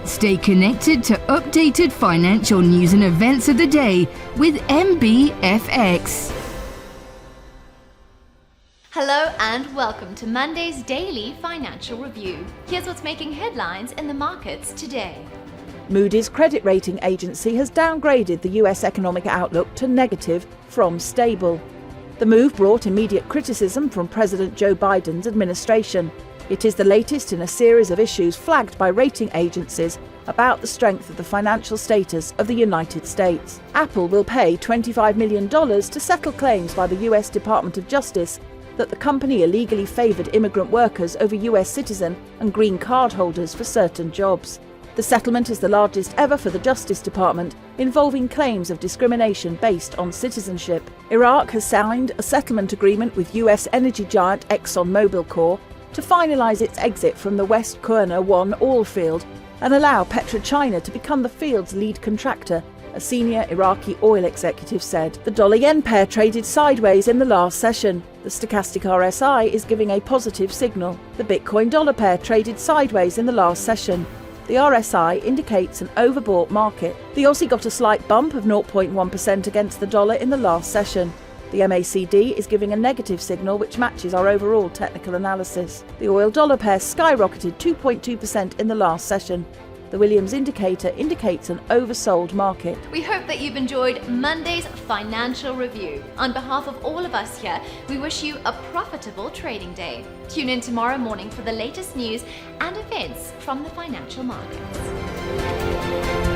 Stay connected to updated financial news and events of the day with MBFX. Hello and welcome to Monday's Daily Financial Review. Here's what's making headlines in the markets today. Moody's credit rating agency has downgraded the US economic outlook to negative from stable. The move brought immediate criticism from President Joe Biden's administration. It is the latest in a series of issues flagged by rating agencies about the strength of the financial status of the United States. Apple will pay $25 million to settle claims by the US Department of Justice that the company illegally favoured immigrant workers over US citizen and green card holders for certain jobs. The settlement is the largest ever for the Justice Department, involving claims of discrimination based on citizenship. Iraq has signed a settlement agreement with US energy giant Exxon to finalise its exit from the West Qurna 1 oil field and allow Petro China to become the field's lead contractor, a senior Iraqi oil executive said. The dollar-yen pair traded sideways in the last session. The stochastic RSI is giving a positive signal. The Bitcoin-dollar pair traded sideways in the last session. The RSI indicates an overbought market. The Aussie got a slight bump of 0.1% against the dollar in the last session. The MACD is giving a negative signal which matches our overall technical analysis. The oil-dollar pair skyrocketed 2.2% in the last session. The Williams indicator indicates an oversold market. We hope that you've enjoyed Monday's Financial Review. On behalf of all of us here, we wish you a profitable trading day. Tune in tomorrow morning for the latest news and events from the financial markets.